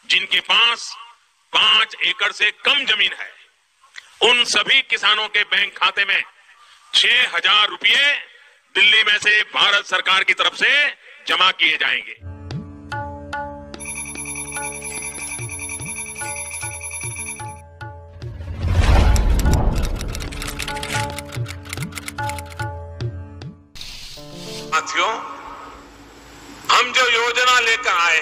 जिनके पास 5 एकड़ से कम जमीन है, उन सभी किसानों के बैंक खाते में 6,000 रुपये दिल्ली में से भारत सरकार की तरफ से जमा किए जाएंगे। साथियों, हम जो योजना लेकर आए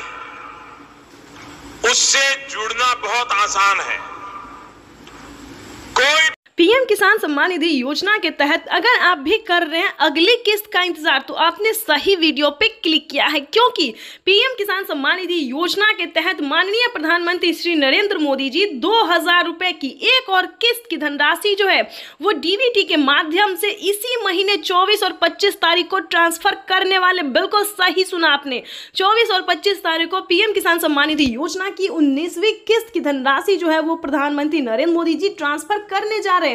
उससे जुड़ना बहुत आसान है। कोई पीएम किसान सम्मान निधि योजना के तहत अगर आप भी कर रहे हैं अगली किस्त का इंतजार, तो आपने सही वीडियो पे क्लिक किया है, क्योंकि पीएम किसान सम्मान निधि योजना के तहत माननीय प्रधानमंत्री श्री नरेंद्र मोदी जी 2,000 रुपए की एक और किस्त की धनराशि जो है वो डीबीटी के माध्यम से इसी महीने 24 और 25 तारीख को ट्रांसफर करने वाले। बिल्कुल सही सुना आपने, 24 और 25 तारीख को पीएम किसान सम्मान निधि योजना की 19वीं किस्त की धनराशि जो है वो प्रधानमंत्री नरेंद्र मोदी जी ट्रांसफर करने जा रहे हैं।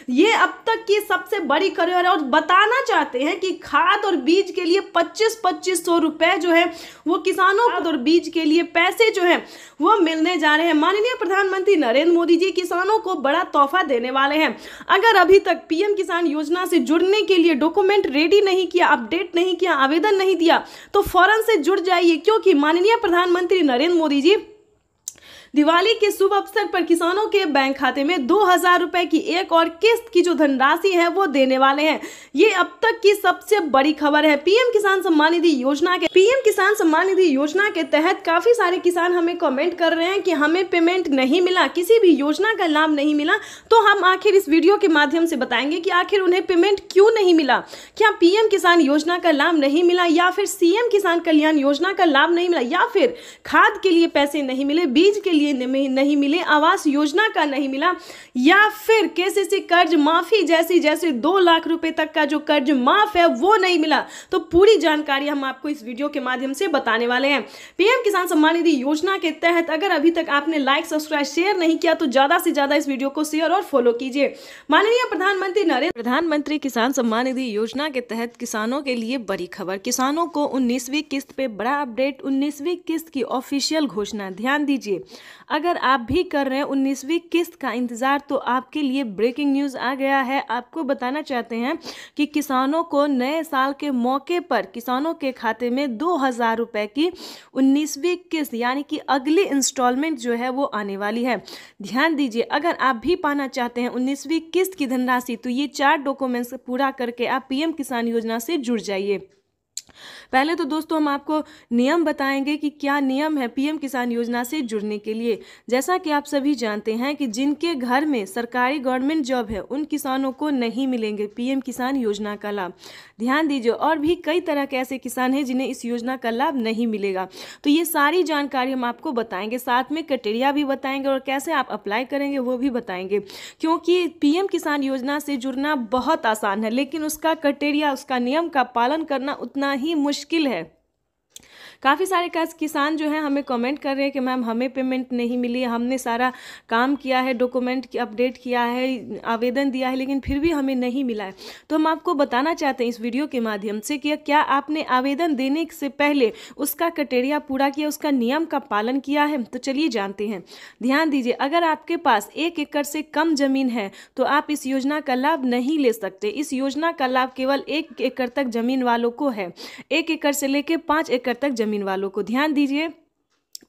ये अब तक की सबसे बड़ी खबर है और बताना चाहते हैं कि खाद और बीज के लिए 2500 रुपए जो है वो किसानों को और बीज के लिए पैसे जो है वो मिलने जा रहे हैं। माननीय प्रधानमंत्री नरेंद्र मोदी जी किसानों को बड़ा तोहफा देने वाले हैं। अगर अभी तक पीएम किसान योजना से जुड़ने के लिए डॉक्यूमेंट रेडी नहीं किया, अपडेट नहीं किया, आवेदन नहीं दिया, तो फौरन से जुड़ जाइए, क्योंकि माननीय प्रधानमंत्री नरेंद्र मोदी जी दिवाली के शुभ अवसर पर किसानों के बैंक खाते में 2,000 रुपए की एक और किस्त की जो धनराशि है वो देने वाले हैं। ये अब तक की सबसे बड़ी खबर है पीएम किसान सम्मान निधि योजना के तहत काफी सारे किसान हमें कमेंट कर रहे हैं कि हमें पेमेंट नहीं मिला, किसी भी योजना का लाभ नहीं मिला। तो हम आखिर इस वीडियो के माध्यम से बताएंगे कि आखिर उन्हें पेमेंट क्यों नहीं मिला। क्या पीएम किसान योजना का लाभ नहीं मिला, या फिर सीएम किसान कल्याण योजना का लाभ नहीं मिला, या फिर खाद के लिए पैसे नहीं मिले, बीज के लिए नहीं मिले, आवास योजना का नहीं मिला, या फिर केसीसी कर्ज माफी जैसे 2 लाख रुपए तक का जो कर्ज माफ है वो नहीं मिला। तो पूरी जानकारी हम आपको इस वीडियो के माध्यम से बताने वाले हैं। पीएम किसान सम्मान निधि योजना के तहत अगर अभी तक आपने लाइक, सब्सक्राइब, शेयर नहीं किया तो ज्यादा से ज्यादा इस वीडियो को शेयर और फॉलो कीजिए। माननीय प्रधानमंत्री किसान सम्मान निधि योजना के तहत किसानों के लिए बड़ी खबर, किसानों को 19वीं किस्त पे बड़ा अपडेट, 19वीं किस्त की ऑफिशियल घोषणा। ध्यान दीजिए, अगर आप भी कर रहे हैं 19वीं किस्त का इंतजार तो आपके लिए ब्रेकिंग न्यूज आ गया है। आपको बताना चाहते हैं कि किसानों को नए साल के मौके पर किसानों के खाते में 2,000 रुपए की 19वीं किस्त यानी कि अगली इंस्टॉलमेंट जो है वो आने वाली है। ध्यान दीजिए, अगर आप भी पाना चाहते हैं 19वीं किस्त की धनराशि तो ये 4 डॉक्यूमेंट्स पूरा करके आप पीएम किसान योजना से जुड़ जाइए। पहले तो दोस्तों हम आपको नियम बताएंगे कि क्या नियम है पीएम किसान योजना से जुड़ने के लिए। जैसा कि आप सभी जानते हैं कि जिनके घर में सरकारी गवर्नमेंट जॉब है उन किसानों को नहीं मिलेंगे पीएम किसान योजना का लाभ। ध्यान दीजिए, और भी कई तरह के ऐसे किसान हैं जिन्हें इस योजना का लाभ नहीं मिलेगा। तो ये सारी जानकारी हम आपको बताएंगे, साथ में क्राइटेरिया भी बताएंगे और कैसे आप अप्लाई करेंगे वो भी बताएंगे। क्योंकि पीएम किसान योजना से जुड़ना बहुत आसान है, लेकिन उसका क्राइटेरिया, उसका नियम का पालन करना उतना ही मुश्किल है। काफ़ी सारे किसान जो हैं हमें कमेंट कर रहे हैं कि मैम हमें पेमेंट नहीं मिली, हमने सारा काम किया है, डॉक्यूमेंट की अपडेट किया है, आवेदन दिया है, लेकिन फिर भी हमें नहीं मिला है। तो हम आपको बताना चाहते हैं इस वीडियो के माध्यम से कि क्या आपने आवेदन देने से पहले उसका क्राइटेरिया पूरा किया, उसका नियम का पालन किया है। तो चलिए जानते हैं। ध्यान दीजिए, अगर आपके पास 1 एकड़ से कम जमीन है तो आप इस योजना का लाभ नहीं ले सकते। इस योजना का लाभ केवल 1 एकड़ तक जमीन वालों को है, 1 एकड़ से लेकर 5 एकड़ तक जमीन वालों को। ध्यान दीजिए,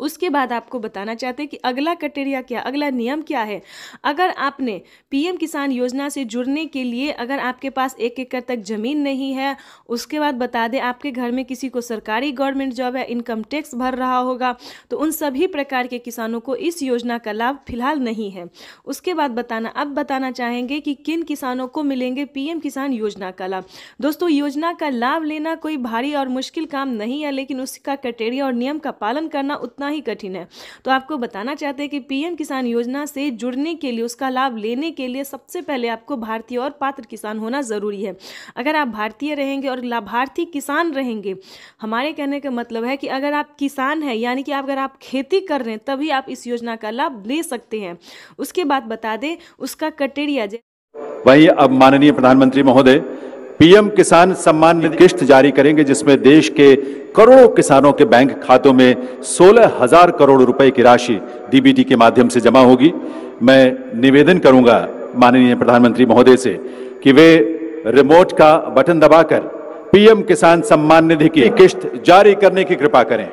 उसके बाद आपको बताना चाहते हैं कि अगला क्राइटेरिया क्या, अगला नियम क्या है। अगर आपने पीएम किसान योजना से जुड़ने के लिए अगर आपके पास 1 एकड़ तक जमीन नहीं है, उसके बाद बता दें आपके घर में किसी को सरकारी गवर्नमेंट जॉब है, इनकम टैक्स भर रहा होगा, तो उन सभी प्रकार के किसानों को इस योजना का लाभ फिलहाल नहीं है। उसके बाद बताना चाहेंगे कि किन किसानों को मिलेंगे पीएम किसान योजना का लाभ। दोस्तों, योजना का लाभ लेना कोई भारी और मुश्किल काम नहीं है, लेकिन उसका क्राइटेरिया और नियम का पालन करना उतना ही कठिन है। तो आपको बताना चाहते हैं कि पीएम किसान योजना से जुड़ने के लिए, उसका लाभ लेने के लिए सबसे पहले आपको भारतीय और पात्र किसान होना जरूरी है। अगर आप भारतीय रहेंगे और लाभार्थी किसान रहेंगे, हमारे कहने का मतलब है कि अगर आप किसान हैं यानी कि अगर आप खेती कर रहे हैं तभी आप इस योजना का लाभ ले सकते हैं। उसके बाद बता दें उसका क्राइटेरिया। वही अब माननीय प्रधानमंत्री महोदय पीएम किसान सम्मान निधि किस्त जारी करेंगे, जिसमें देश के करोड़ों किसानों के बैंक खातों में 16,000 करोड़ रुपए की राशि डीबीटी के माध्यम से जमा होगी। मैं निवेदन करूंगा माननीय प्रधानमंत्री महोदय से कि वे रिमोट का बटन दबाकर पीएम किसान सम्मान निधि की किस्त जारी करने की कृपा करें।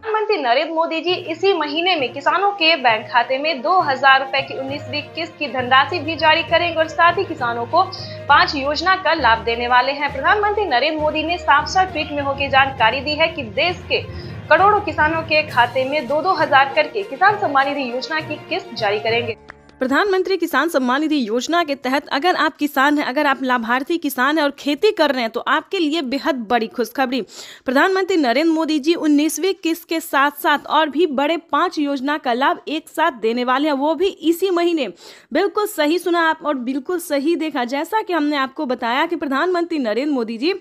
प्रधानमंत्री नरेंद्र मोदी जी इसी महीने में किसानों के बैंक खाते में 2,000 रुपए की 19वीं किस्त की धनराशि भी जारी करेंगे और साथ ही किसानों को 5 योजना का लाभ देने वाले हैं। प्रधानमंत्री नरेंद्र मोदी ने साफ-साफ ट्वीट में होकर जानकारी दी है कि देश के करोड़ों किसानों के खाते में 2-2 हजार करके किसान सम्मान निधि योजना की किस्त जारी करेंगे। प्रधानमंत्री किसान सम्मान निधि योजना के तहत अगर आप किसान हैं, अगर आप लाभार्थी किसान हैं और खेती कर रहे हैं तो आपके लिए बेहद बड़ी खुशखबरी। प्रधानमंत्री नरेंद्र मोदी जी 19वीं किस्त के साथ साथ और भी बड़े 5 योजना का लाभ एक साथ देने वाले हैं, वो भी इसी महीने। बिल्कुल सही सुना आप और बिल्कुल सही देखा। जैसा कि हमने आपको बताया कि प्रधानमंत्री नरेंद्र मोदी जी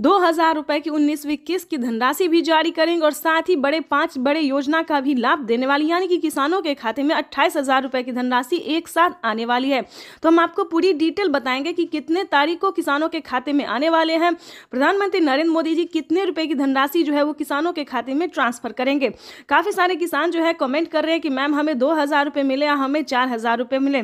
2,000 रुपए की 19वीं किस्त की धनराशि भी जारी करेंगे और साथ ही 5 बड़े योजना का भी लाभ देने वाली, यानी कि किसानों के खाते में 28,000 रुपए की धनराशि एक साथ आने वाली है। तो हम आपको पूरी डिटेल बताएंगे कि कितने तारीख को किसानों के खाते में आने वाले हैं। प्रधानमंत्री नरेंद्र मोदी जी कितने रुपए की धनराशि जो है वो किसानों के खाते में ट्रांसफर करेंगे। काफी सारे किसान जो है कमेंट कर रहे हैं कि मैम हमें 2,000 रुपए मिले या हमें 4,000 रुपए मिले।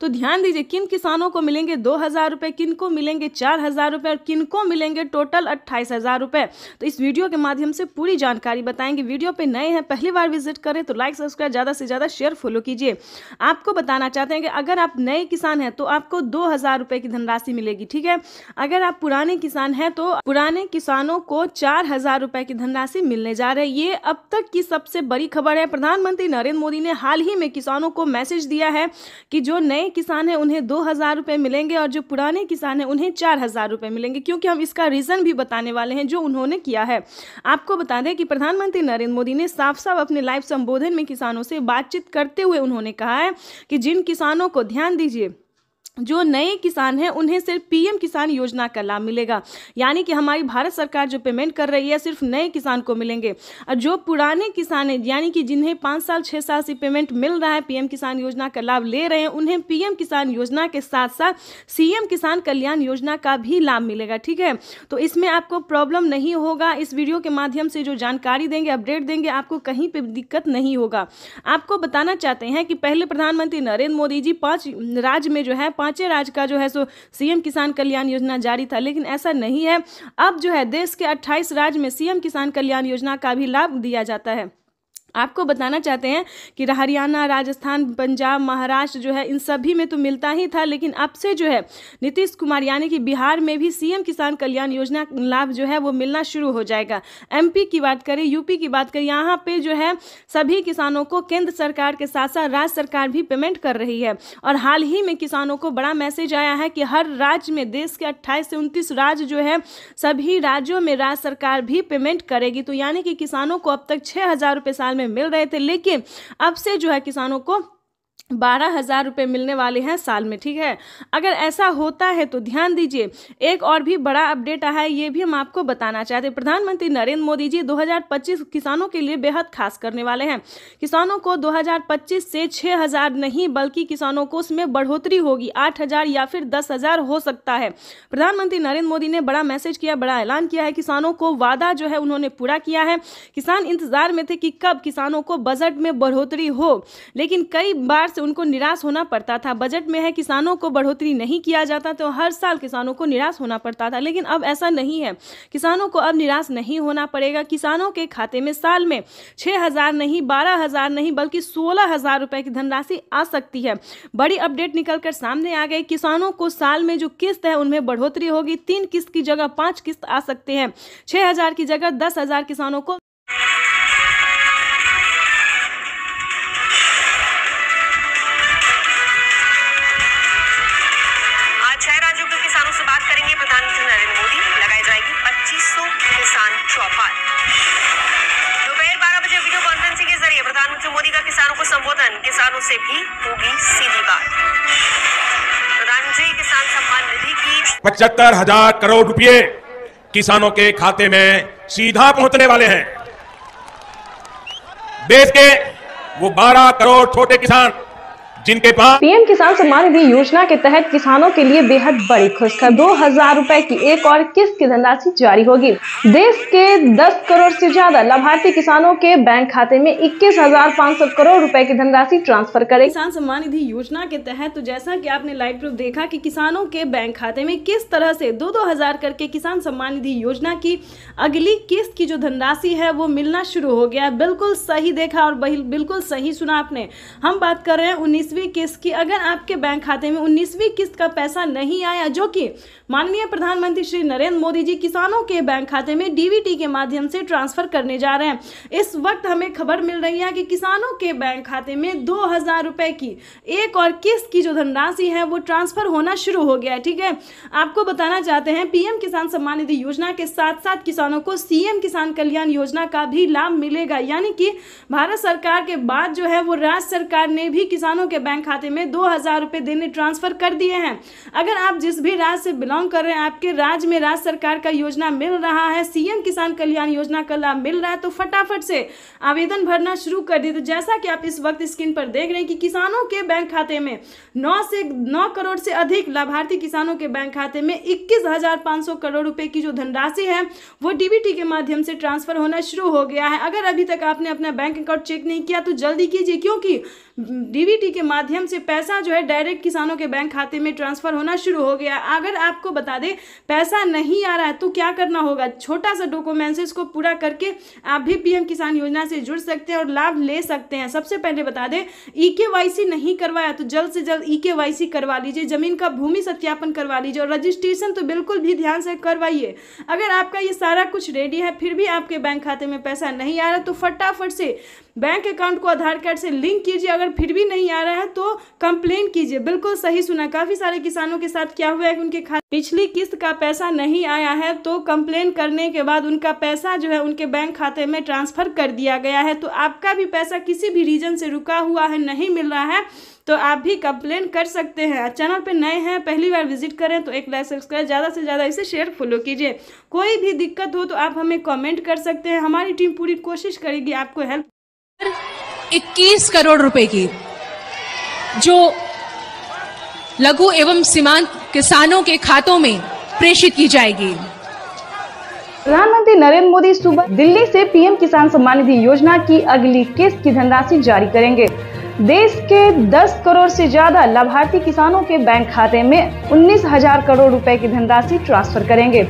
तो ध्यान दीजिए, किन किसानों को मिलेंगे 2,000 रुपए, किन को मिलेंगे 4,000 रुपए और किन को मिलेंगे टोटल 28,000 रुपए। तो इस वीडियो के माध्यम से पूरी जानकारी बताएंगे। वीडियो पे नए हैं, पहली बार विजिट करें तो लाइक सब्सक्राइब ज़्यादा से ज़्यादा शेयर फॉलो कीजिए। आपको बताना चाहते हैं कि अगर आप नए किसान हैं तो आपको 2,000 रुपए की धनराशि मिलेगी, ठीक है। अगर आप पुराने किसान हैं तो पुराने किसानों को 4,000 रुपए की धनराशि मिलने जा रही है। ये अब तक की सबसे बड़ी खबर है। प्रधानमंत्री नरेंद्र मोदी ने हाल ही में किसानों को मैसेज दिया है कि जो नए किसान हैं उन्हें 2,000 रुपए मिलेंगे और जो पुराने किसान हैं उन्हें 4,000 रुपए मिलेंगे, क्योंकि हम इसका रीजन भी बताने वाले हैं जो उन्होंने किया है। आपको बता दें कि प्रधानमंत्री नरेंद्र मोदी ने साफ साफ अपने लाइव संबोधन में किसानों से बातचीत करते हुए उन्होंने कहा है कि जिन किसानों को, ध्यान दीजिए, जो नए किसान हैं उन्हें सिर्फ पीएम किसान योजना का लाभ मिलेगा, यानी कि हमारी भारत सरकार जो पेमेंट कर रही है सिर्फ नए किसान को मिलेंगे। और जो पुराने किसान हैं, यानी कि जिन्हें 5 साल 6 साल से पेमेंट मिल रहा है, पीएम किसान योजना का लाभ ले रहे हैं, उन्हें पीएम किसान योजना के साथ साथ सीएम किसान कल्याण योजना का भी लाभ मिलेगा, ठीक है। तो इसमें आपको प्रॉब्लम नहीं होगा। इस वीडियो के माध्यम से जो जानकारी देंगे, अपडेट देंगे, आपको कहीं पर दिक्कत नहीं होगा। आपको बताना चाहते हैं कि पहले प्रधानमंत्री नरेंद्र मोदी जी 5 राज्य में जो है 5 राज्य का जो है सो सीएम किसान कल्याण योजना जारी था, लेकिन ऐसा नहीं है। अब जो है देश के 28 राज्य में सीएम किसान कल्याण योजना का भी लाभ दिया जाता है। आपको बताना चाहते हैं कि हरियाणा, राजस्थान, पंजाब, महाराष्ट्र जो है इन सभी में तो मिलता ही था, लेकिन अब से जो है नीतीश कुमार यानी कि बिहार में भी सीएम किसान कल्याण योजना लाभ जो है वो मिलना शुरू हो जाएगा। एमपी की बात करें, यूपी की बात करें, यहाँ पे जो है सभी किसानों को केंद्र सरकार के साथ साथ राज्य सरकार भी पेमेंट कर रही है। और हाल ही में किसानों को बड़ा मैसेज आया है कि हर राज्य में, देश के 28 से 29 राज्य जो है, सभी राज्यों में राज्य सरकार भी पेमेंट करेगी। तो यानी कि किसानों को अब तक 6,000 रुपये साल में मिल रहे थे, लेकिन अब से जो है किसानों को 12,000 रुपये मिलने वाले हैं साल में, ठीक है। अगर ऐसा होता है तो ध्यान दीजिए, एक और भी बड़ा अपडेट आया है, ये भी हम आपको बताना चाहते हैं। प्रधानमंत्री नरेंद्र मोदी जी 2025 किसानों के लिए बेहद खास करने वाले हैं। किसानों को 2025 से 6,000 नहीं बल्कि किसानों को उसमें बढ़ोतरी होगी, 8,000 या फिर 10,000 हो सकता है। प्रधानमंत्री नरेंद्र मोदी ने बड़ा मैसेज किया, बड़ा ऐलान किया है। किसानों को वादा जो है उन्होंने पूरा किया है। किसान इंतजार में थे कि कब किसानों को बजट में बढ़ोतरी हो, लेकिन कई बार से उनको निराश होना पड़ता था। बजट में है किसानों को बढ़ोतरी नहीं किया जाता तो हर साल किसानों को निराश होना पड़ता था, लेकिन अब ऐसा नहीं है। किसानों को अब निराश नहीं होना पड़ेगा। किसानों के खाते में साल में 6,000 नहीं, 12,000 नहीं बल्कि 16,000 रुपए की धनराशि आ सकती है। बड़ी अपडेट निकलकर सामने आ गई। किसानों को साल में जो किस्त है उनमें बढ़ोतरी होगी। 3 किस्त की जगह 5 किस्त आ सकते हैं। 6,000 की जगह 10,000 किसानों को प्रधानमंत्री नरेंद्र मोदी लगाई जाएगी 2500 किसान चौपाल। दोपहर 12 बजे वीडियो कॉन्फ्रेंसिंग के जरिए प्रधानमंत्री मोदी का किसानों को संबोधन, किसानों से भी होगी सीधी बात। प्रधानमंत्री किसान सम्मान निधि की 75,000 करोड़ रुपए किसानों के खाते में सीधा पहुंचने वाले हैं। देश के वो 12 करोड़ छोटे किसान जिनके पास पीएम किसान सम्मान निधि योजना के तहत किसानों के लिए बेहद बड़ी खुशखबरी, 2,000 रुपए की एक और किस्त की धनराशि जारी होगी। देश के 10 करोड़ से ज्यादा लाभार्थी किसानों के बैंक खाते में 21,500 करोड़ रुपए की धनराशि ट्रांसफर करेगी। किसान सम्मान निधि योजना के तहत तो जैसा कि आपने लाइव प्रूफ देखा कि किसानों के बैंक खाते में किस तरह से 2-2 हजार करके किसान सम्मान निधि योजना की अगली किस्त की जो धनराशि है वो मिलना शुरू हो गया। बिल्कुल सही देखा और बिल्कुल सही सुना आपने। हम बात कर रहे हैं 19वीं किस्त की। अगर आपके बैंक खाते में 19वीं किस्त का पैसा नहीं आया, जो कि माननीय प्रधानमंत्री श्री नरेंद्र मोदी जी किसानों के बैंक खाते में डीबीटी के माध्यम से ट्रांसफर करने जा रहे हैं, इस वक्त हमें खबर मिल रही है कि किसानों के बैंक खाते में 2,000 रुपए की एक और किस्त की जो धनराशि है वो ट्रांसफर होना शुरू हो गया है। ठीक है, आपको बताना चाहते हैं पीएम किसान सम्मान निधि योजना के साथ साथ किसानों को सीएम किसान कल्याण योजना का भी लाभ मिलेगा। यानी कि भारत सरकार के बाद जो है वो राज्य सरकार ने भी किसानों के बैंक खाते में 2,000 रुपए देने ट्रांसफर कर दिए हैं। अगर आप जिस भी राज्य से बिलोंग कर रहे हैं, आपके राज्य में राज्य सरकार का योजना मिल रहा है, सीएम किसान कल्याण योजना का लाभ मिल रहा है, तो फटाफट से आवेदन भरना शुरू कर दिए। तो जैसा कि आप इस वक्त स्क्रीन पर देख रहे हैं कि किसानों के बैंक खाते में 9 करोड़ से अधिक लाभार्थी किसानों के बैंक खाते में 21,500 करोड़ रुपए की जो धनराशि है वो डीबीटी के माध्यम से ट्रांसफर होना शुरू हो गया है। अगर अभी तक आपने अपना बैंक अकाउंट चेक नहीं किया तो जल्दी कीजिए, क्योंकि डीबीटी के माध्यम से पैसा जो है डायरेक्ट किसानों के बैंक खाते में ट्रांसफर होना शुरू हो गया। अगर आपको बता दें पैसा नहीं आ रहा है तो क्या करना होगा, छोटा सा डॉक्यूमेंट्स को पूरा करके आप भी पीएम किसान योजना से जुड़ सकते हैं और लाभ ले सकते हैं। सबसे पहले बता दें, ईकेवाईसी नहीं करवाया तो जल्द से जल्द ईकेवाईसी करवा लीजिए, जमीन का भूमि सत्यापन करवा लीजिए और रजिस्ट्रेशन तो बिल्कुल भी ध्यान से करवाइए। अगर आपका ये सारा कुछ रेडी है फिर भी आपके बैंक खाते में पैसा नहीं आ रहा तो फटाफट से बैंक अकाउंट को आधार कार्ड से लिंक कीजिए। अगर फिर भी नहीं आ रहा है तो कंप्लेन कीजिए। बिल्कुल सही सुना, काफी सारे किसानों के साथ क्या हुआ है कि उनके खाते पिछली किस्त का पैसा नहीं आया है, तो कंप्लेन करने के बाद उनका पैसा जो है उनके बैंक खाते में ट्रांसफर कर दिया गया है। तो आपका भी पैसा किसी भी रीजन से रुका हुआ है, नहीं मिल रहा है, तो आप भी कंप्लेन कर सकते हैं। चैनल पे नए हैं, पहली बार विजिट करें तो एक लाइक सब्सक्राइब, ज़्यादा से ज़्यादा इसे शेयर फॉलो कीजिए। कोई भी दिक्कत हो तो आप हमें कमेंट कर सकते हैं, हमारी टीम पूरी कोशिश करेगी आपको हेल्प। 21 करोड़ रुपए की जो लघु एवं सीमांत किसानों के खातों में प्रेषित की जाएगी। प्रधानमंत्री नरेंद्र मोदी सुबह दिल्ली से पीएम किसान सम्मान निधि योजना की अगली किस्त की धनराशि जारी करेंगे। देश के 10 करोड़ से ज्यादा लाभार्थी किसानों के बैंक खाते में 19,000 करोड़ रुपए की धनराशि ट्रांसफर करेंगे।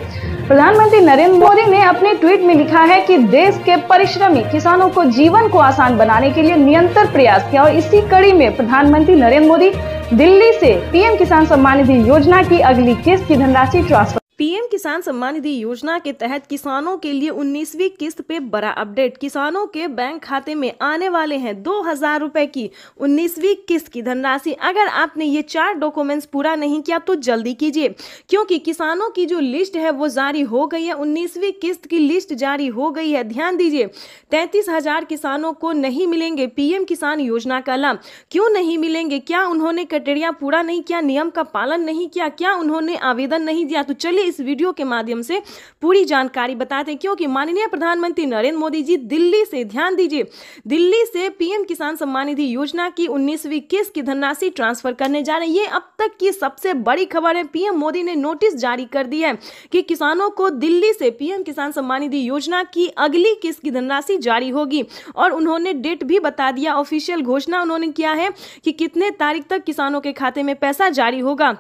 प्रधानमंत्री नरेंद्र मोदी ने अपने ट्वीट में लिखा है कि देश के परिश्रमी किसानों को जीवन को आसान बनाने के लिए निरंतर प्रयास किया और इसी कड़ी में प्रधानमंत्री नरेंद्र मोदी दिल्ली से पीएम किसान सम्मान निधि योजना की अगली किस्त की धनराशि ट्रांसफर। पीएम किसान सम्मान निधि योजना के तहत किसानों के लिए 19वीं किस्त पे बड़ा अपडेट। किसानों के बैंक खाते में आने वाले हैं 2,000 रुपए की 19वीं किस्त की धनराशि। अगर आपने ये 4 डॉक्यूमेंट्स पूरा नहीं किया तो जल्दी कीजिए, क्योंकि किसानों की जो लिस्ट है वो जारी हो गई है। 19वीं किस्त की लिस्ट जारी हो गई है। ध्यान दीजिए, 33,000 किसानों को नहीं मिलेंगे पीएम किसान योजना का लाभ। क्यों नहीं मिलेंगे? क्या उन्होंने क्राइटेरिया पूरा नहीं किया, नियम का पालन नहीं किया, क्या उन्होंने आवेदन नहीं दिया? तो चलिए इस वीडियो के माध्यम से पूरी जानकारी बताते हैं, क्योंकि माननीय प्रधानमंत्री नरेंद्र मोदी जी दिल्ली से, ध्यान दीजिए, दिल्ली से पीएम किसान सम्मान निधि योजना की 19वीं किस्त की धनराशि ट्रांसफर करने जा रहे हैं। ये अब तक की सबसे बड़ी खबर है। पीएम मोदी ने नोटिस जारी कर दी है कि किसानों को दिल्ली से पीएम किसान सम्मान निधि योजना की अगली किस्त की धनराशि जारी होगी और उन्होंने डेट भी बता दिया। ऑफिशियल घोषणा उन्होंने किया है कि कितने तारीख तक किसानों के खाते में पैसा जारी होगा।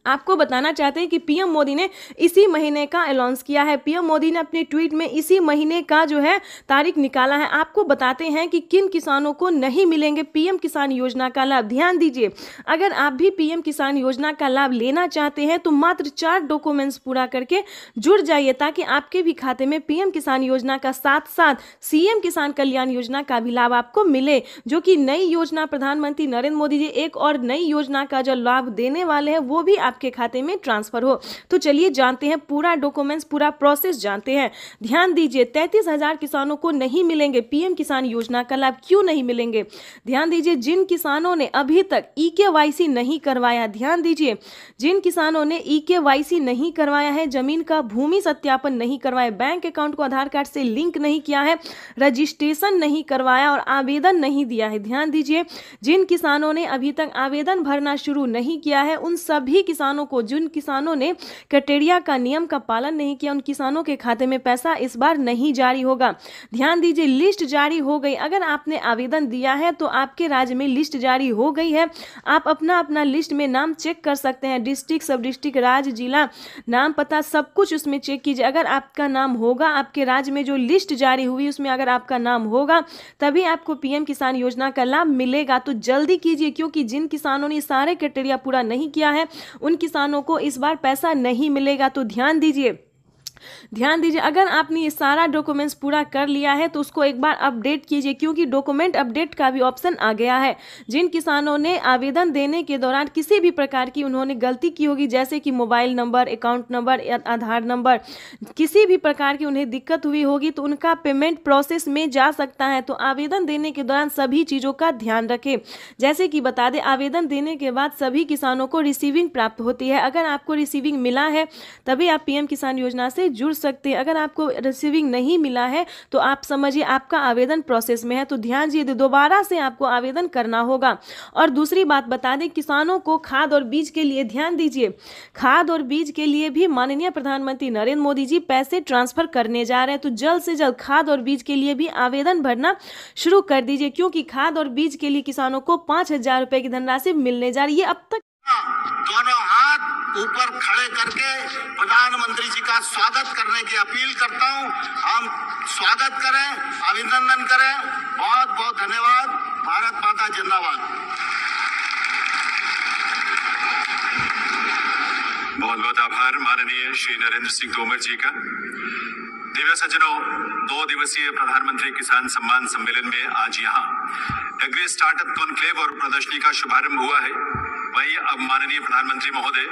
आपको बताना चाहते हैं कि पीएम मोदी ने इसी महीने का अनाउंस किया है। पीएम मोदी ने अपने ट्वीट में इसी महीने का जो है तारीख निकाला है। आपको बताते हैं कि किन किसानों को नहीं मिलेंगे पीएम किसान योजना का लाभ। ध्यान दीजिए, अगर आप भी पीएम किसान योजना का लाभ लेना चाहते हैं तो मात्र 4 डॉक्यूमेंट्स पूरा करके जुड़ जाइए, ताकि आपके भी खाते में पीएम किसान योजना का साथ साथ सीएम किसान कल्याण योजना का भी लाभ आपको मिले, जो कि नई योजना प्रधानमंत्री नरेंद्र मोदी जी एक और नई योजना का जो लाभ देने वाले हैं वो भी आपके खाते में ट्रांसफर हो। तो चलिए जानते हैं पूरा डॉक्यूमेंट्स, पूरा प्रोसेस जानते हैं। ध्यान दीजिए, 33,000 किसानों को नहीं मिलेंगे पीएम किसान योजना का लाभ। क्यों नहीं मिलेंगे? ध्यान दीजिए, जिन किसानों ने अभी तक EKYC नहीं करवाया, ध्यान दीजिए, जिन किसानों ने EKYC नहीं करवाया है, जमीन का भूमि सत्यापन नहीं करवाया, बैंक अकाउंट को आधार कार्ड से लिंक नहीं किया है, रजिस्ट्रेशन नहीं करवाया और आवेदन नहीं दिया है, ध्यान दीजिए, जिन किसानों ने अभी तक आवेदन भरना शुरू नहीं किया है, उन सभी किसानों को, जिन किसानों ने क्राइटेरिया का नियम का पालन नहीं किया, उन किसानों के खाते में पैसा इस बार नहीं जारी होगा। ध्यान दीजिए, लिस्ट जारी हो गई। अगर आपने आवेदन दिया है तो आपके राज्य में लिस्ट जारी हो गई है। आप अपना लिस्ट में नाम चेक कर सकते हैं, डिस्ट्रिक्ट, सब डिस्ट्रिक्ट, राज्य, जिला, नाम, पता, सब कुछ उसमें चेक कीजिए। अगर आपका नाम होगा, आपके राज्य में जो लिस्ट जारी हुई उसमें अगर आपका नाम होगा, तभी आपको पीएम किसान योजना का लाभ मिलेगा। तो जल्दी कीजिए, क्योंकि जिन किसानों ने सारे क्राइटेरिया पूरा नहीं किया है, उन किसानों को इस बार पैसा नहीं मिलेगा। तो ध्यान दीजिए, अगर आपने ये सारा डॉक्यूमेंट्स पूरा कर लिया है तो उसको एक बार अपडेट कीजिए, क्योंकि डॉक्यूमेंट अपडेट का भी ऑप्शन आ गया है। जिन किसानों ने आवेदन देने के दौरान किसी भी प्रकार की उन्होंने गलती की होगी, जैसे कि मोबाइल नंबर, अकाउंट नंबर या आधार नंबर, किसी भी प्रकार की उन्हें दिक्कत हुई होगी, तो उनका पेमेंट प्रोसेस में जा सकता है। तो आवेदन देने के दौरान सभी चीज़ों का ध्यान रखें। जैसे कि बता दें, आवेदन देने के बाद सभी किसानों को रिसीविंग प्राप्त होती है। अगर आपको रिसीविंग मिला है तभी आप पीएम किसान योजना से जुड़ सकते हैं। अगर आपको रिसीविंग नहीं मिला है तो आप समझिए आपका आवेदन प्रोसेस में है। तो ध्यान दीजिए, दोबारा से आपको आवेदन करना होगा। और दूसरी बात बता दें, किसानों को खाद और बीज के लिए, ध्यान दीजिए, खाद और बीज के लिए भी माननीय प्रधानमंत्री नरेंद्र मोदी जी पैसे ट्रांसफर करने जा रहे हैं। तो जल्द से जल्द खाद और बीज के लिए भी आवेदन भरना शुरू कर दीजिए, क्योंकि खाद और बीज के लिए किसानों को 5,000 रुपए की धनराशि मिलने जा रही है। अब तक दोनों हाथ ऊपर खड़े करके प्रधानमंत्री जी का स्वागत करने की अपील करता हूं। हम स्वागत करें, अभिनंदन करें। बहुत बहुत धन्यवाद। भारत माता जिंदाबाद। बहुत बहुत आभार माननीय श्री नरेंद्र सिंह तोमर जी का। दिव्य सज्जनों, 2 दिवसीय प्रधानमंत्री किसान सम्मान सम्मेलन में आज यहाँ एग्री स्टार्टअप कॉन्क्लेव और प्रदर्शनी का शुभारंभ हुआ है। वहीं अब माननीय प्रधानमंत्री महोदय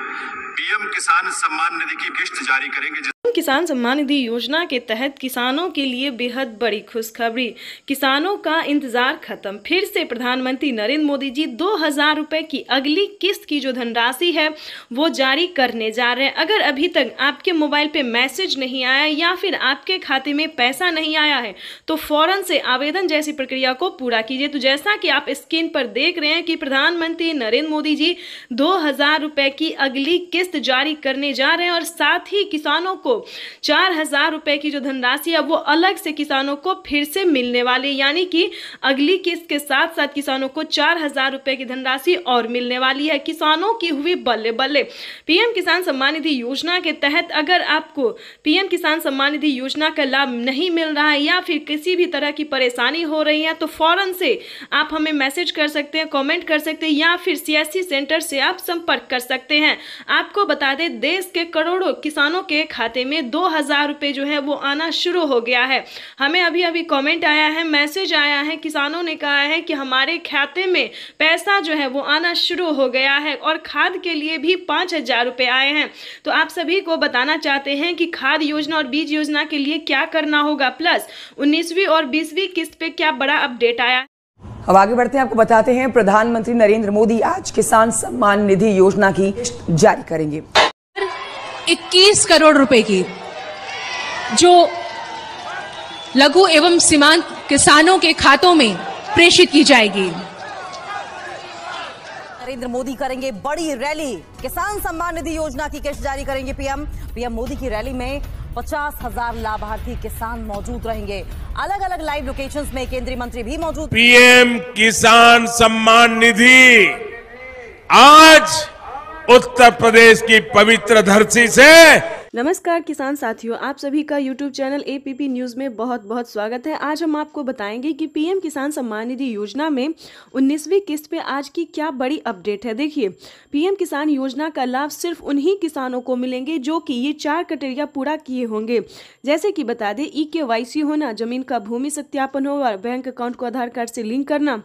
पीएम किसान सम्मान निधि की किस्त जारी करेंगे। किसान सम्मान निधि योजना के तहत किसानों के लिए बेहद बड़ी खुशखबरी। किसानों का इंतजार खत्म। फिर से प्रधानमंत्री नरेंद्र मोदी जी 2,000 रुपए की अगली किस्त की जो धनराशि है वो जारी करने जा रहे हैं। अगर अभी तक आपके मोबाइल पे मैसेज नहीं आया या फिर आपके खाते में पैसा नहीं आया है तो फौरन से आवेदन जैसी प्रक्रिया को पूरा कीजिए। तो जैसा कि आप स्क्रीन पर देख रहे हैं कि प्रधानमंत्री नरेंद्र मोदी जी 2,000 रुपए की अगली किस्त जारी करने जा रहे हैं और साथ ही किसानों को 4,000 रुपए की जो धनराशि है वो अलग से किसानों को फिर से मिलने वाली, यानी कि अगली किस्त के साथ साथ किसानों को 4,000 रुपए की धनराशि और मिलने वाली है। किसानों की हुई बल्ले बल्ले। पीएम किसान सम्मान निधि योजना के तहत अगर आपको पीएम किसान सम्मान निधि योजना का लाभ नहीं मिल रहा है या फिर किसी भी तरह की परेशानी हो रही है तो फौरन से आप हमें मैसेज कर सकते हैं, कमेंट कर सकते हैं या फिर CSC सेंटर से आप संपर्क कर सकते हैं। आपको बता दें, देश के करोड़ों किसानों के खाते में 2,000 रुपए जो है वो आना शुरू हो गया है। हमें अभी अभी कमेंट आया है, मैसेज आया है, किसानों ने कहा है कि हमारे खाते में पैसा जो है वो आना शुरू हो गया है और खाद के लिए भी 5,000 रुपए आए हैं। तो आप सभी को बताना चाहते हैं कि खाद योजना और बीज योजना के लिए क्या करना होगा, प्लस 19वीं और 20वीं किस्त पे क्या बड़ा अपडेट आया। अब आगे बढ़ते हैं, आपको बताते हैं प्रधानमंत्री नरेंद्र मोदी आज किसान सम्मान निधि योजना की जारी करेंगे। 21 करोड़ रुपए की जो लघु एवं सीमांत किसानों के खातों में प्रेषित की जाएगी। नरेंद्र मोदी करेंगे बड़ी रैली। किसान सम्मान निधि योजना की किस्त जारी करेंगे पीएम मोदी की रैली में 50,000 लाभार्थी किसान मौजूद रहेंगे। अलग अलग लाइव लोकेशंस में केंद्रीय मंत्री भी मौजूद। पीएम किसान सम्मान निधि आज उत्तर प्रदेश की पवित्र धरती से। नमस्कार किसान साथियों, आप सभी का YouTube चैनल APP न्यूज़ में बहुत बहुत स्वागत है। आज हम आपको बताएंगे कि पीएम किसान सम्मान निधि योजना में 19वीं किस्त पे आज की क्या बड़ी अपडेट है। देखिए, पीएम किसान योजना का लाभ सिर्फ उन्हीं किसानों को मिलेंगे जो कि ये 4 क्राइटेरिया पूरा किए होंगे। जैसे कि बता दें, EKYC होना, जमीन का भूमि सत्यापन होगा, बैंक अकाउंट को आधार कार्ड से लिंक करना,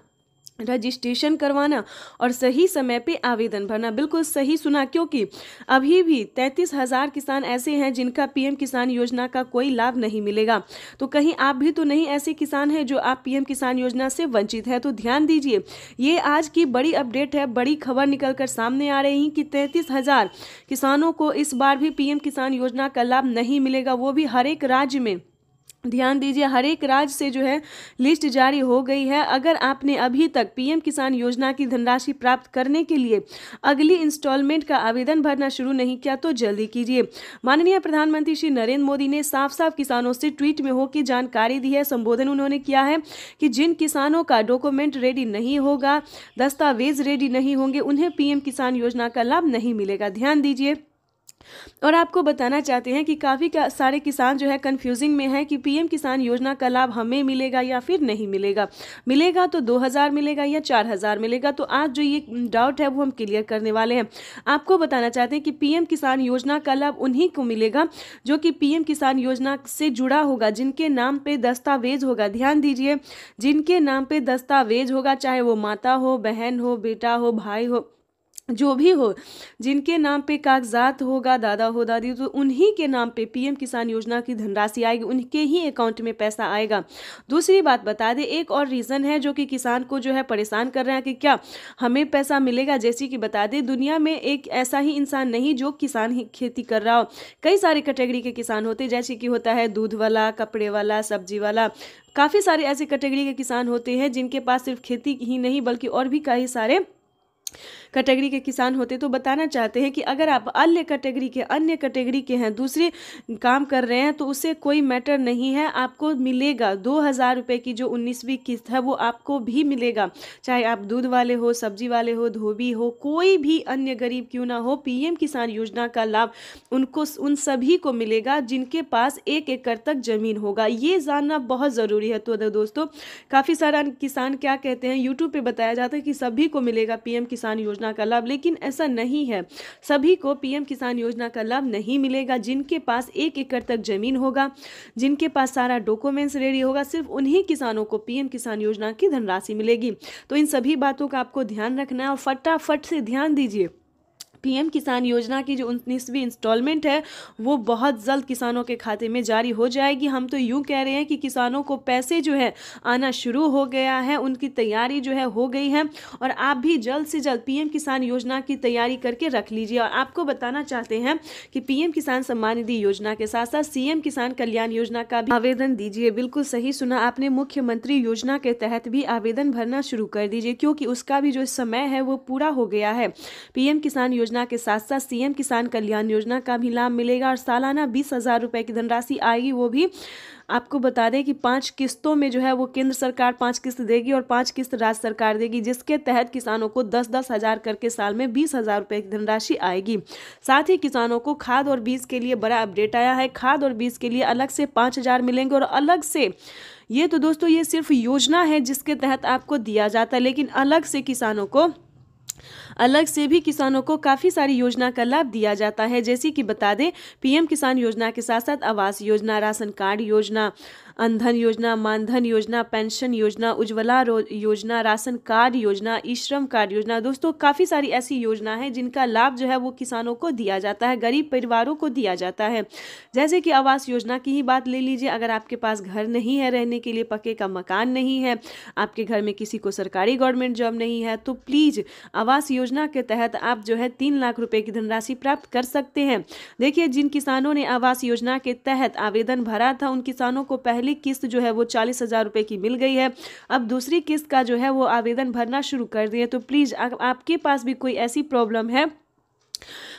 रजिस्ट्रेशन करवाना और सही समय पे आवेदन भरना। बिल्कुल सही सुना, क्योंकि अभी भी 33,000 किसान ऐसे हैं जिनका पीएम किसान योजना का कोई लाभ नहीं मिलेगा। तो कहीं आप भी तो नहीं ऐसे किसान हैं जो आप पीएम किसान योजना से वंचित है? तो ध्यान दीजिए, ये आज की बड़ी अपडेट है, बड़ी खबर निकल कर सामने आ रही कि 33,000 किसानों को इस बार भी पीएम किसान योजना का लाभ नहीं मिलेगा, वो भी हर एक राज्य में। ध्यान दीजिए, हर एक राज्य से जो है लिस्ट जारी हो गई है। अगर आपने अभी तक पीएम किसान योजना की धनराशि प्राप्त करने के लिए अगली इंस्टॉलमेंट का आवेदन भरना शुरू नहीं किया तो जल्दी कीजिए। माननीय प्रधानमंत्री श्री नरेंद्र मोदी ने साफ साफ किसानों से ट्वीट में होकर जानकारी दी है। संबोधन उन्होंने किया है कि जिन किसानों का डॉक्यूमेंट रेडी नहीं होगा, दस्तावेज रेडी नहीं होंगे, उन्हें पीएम किसान योजना का लाभ नहीं मिलेगा। ध्यान दीजिए, और आपको बताना चाहते हैं कि काफ़ी सारे किसान जो है कंफ्यूजिंग में है कि पीएम किसान योजना का लाभ हमें मिलेगा या फिर नहीं मिलेगा। मिलेगा तो 2,000 मिलेगा या 4,000 मिलेगा। तो आज जो ये डाउट है वो हम क्लियर करने वाले हैं। आपको बताना चाहते हैं कि पीएम किसान योजना का लाभ उन्हीं को मिलेगा जो कि पीएम किसान योजना से जुड़ा होगा, जिनके नाम पे दस्तावेज होगा। ध्यान दीजिए, जिनके नाम पे दस्तावेज होगा, चाहे वो माता हो, बहन हो, बेटा हो, भाई हो, जो भी हो, जिनके नाम पे कागजात होगा, दादा हो, दादी, तो उन्हीं के नाम पे पीएम किसान योजना की धनराशि आएगी, उनके ही अकाउंट में पैसा आएगा। दूसरी बात बता दें, एक और रीज़न है जो कि किसान को जो है परेशान कर रहे हैं कि क्या हमें पैसा मिलेगा। जैसे कि बता दें, दुनिया में एक ऐसा ही इंसान नहीं जो किसान ही खेती कर रहा हो। कई सारे कैटेगरी के किसान होते हैं, जैसे कि होता है दूध वाला, कपड़े वाला, सब्जी वाला। काफ़ी सारे ऐसे कैटेगरी के किसान होते हैं जिनके पास सिर्फ खेती ही नहीं बल्कि और भी कई सारे कैटेगरी के किसान होते। तो बताना चाहते हैं कि अगर आप अन्य कैटेगरी के हैं, दूसरे काम कर रहे हैं, तो उससे कोई मैटर नहीं है, आपको मिलेगा 2,000 रुपये की जो 19वीं किस्त है वो आपको भी मिलेगा। चाहे आप दूध वाले हो, सब्जी वाले हो, धोबी हो, कोई भी अन्य गरीब क्यों ना हो, पीएम किसान योजना का लाभ उन सभी को मिलेगा जिनके पास 1 एकड़ तक जमीन होगा। ये जानना बहुत ज़रूरी है। तो दोस्तों, काफ़ी सारा किसान क्या कहते हैं, यूट्यूब पे बताया जाता है कि सभी को मिलेगा पीएम किसान योजना का लाभ, लेकिन ऐसा नहीं है। सभी को पीएम किसान योजना का लाभ नहीं मिलेगा। जिनके पास 1 एकड़ तक जमीन होगा, जिनके पास सारा डॉक्यूमेंट्स रेडी होगा, सिर्फ उन्हीं किसानों को पीएम किसान योजना की धनराशि मिलेगी। तो इन सभी बातों का आपको ध्यान रखना है और फटाफट से ध्यान दीजिए। पीएम किसान योजना की जो 19वीं इंस्टॉलमेंट है वो बहुत जल्द किसानों के खाते में जारी हो जाएगी। हम तो यूं कह रहे हैं कि किसानों को पैसे जो है आना शुरू हो गया है, उनकी तैयारी जो है हो गई है, और आप भी जल्द से जल्द पीएम किसान योजना की तैयारी करके रख लीजिए। और आपको बताना चाहते हैं कि पीएम किसान सम्मान निधि योजना के साथ साथ सीएम किसान कल्याण योजना का भी आवेदन दीजिए। बिल्कुल सही सुना आपने, मुख्यमंत्री योजना के तहत भी आवेदन भरना शुरू कर दीजिए, क्योंकि उसका भी जो समय है वो पूरा हो गया है। पीएम किसान योजना के साथ साथ सीएम किसान कल्याण योजना का भी लाभ मिलेगा और सालाना 20,000 रुपए की धनराशि आएगी। वो भी आपको बता दें कि 5 किस्तों में जो है वो केंद्र सरकार 5 किस्त देगी और 5 किस्त राज्य सरकार देगी, जिसके तहत किसानों को 10-10 हज़ार करके साल में 20,000 रुपए की धनराशि आएगी। साथ ही किसानों को खाद और बीज के लिए बड़ा अपडेट आया है। खाद और बीज के लिए अलग से 5,000 मिलेंगे और अलग से, ये तो दोस्तों ये सिर्फ योजना है जिसके तहत आपको दिया जाता है, लेकिन अलग से भी किसानों को काफ़ी सारी योजना का लाभ दिया जाता है। जैसे कि बता दें, पीएम किसान योजना के साथ साथ आवास योजना, राशन कार्ड योजना, अंधन योजना, मानधन योजना, पेंशन योजना, उज्ज्वला योजना, राशन कार्ड योजना, ई श्रम कार्ड योजना। दोस्तों, काफ़ी सारी ऐसी योजना है जिनका लाभ जो है वो किसानों को दिया जाता है, गरीब परिवारों को दिया जाता है। जैसे कि आवास योजना की ही बात ले लीजिए। अगर आपके पास घर नहीं है, रहने के लिए पक्के का मकान नहीं है, आपके घर में किसी को सरकारी गवर्नमेंट जॉब नहीं है, तो प्लीज़ आवास योजना के तहत आप जो है 3 लाख रुपए की धनराशि प्राप्त कर सकते हैं। देखिए, जिन किसानों ने आवास योजना के तहत आवेदन भरा था उन किसानों को पहली किस्त जो है वो 40,000 रुपए की मिल गई है। अब दूसरी किस्त का जो है वो आवेदन भरना शुरू कर दिए। तो प्लीज़ आपके पास भी कोई ऐसी प्रॉब्लम है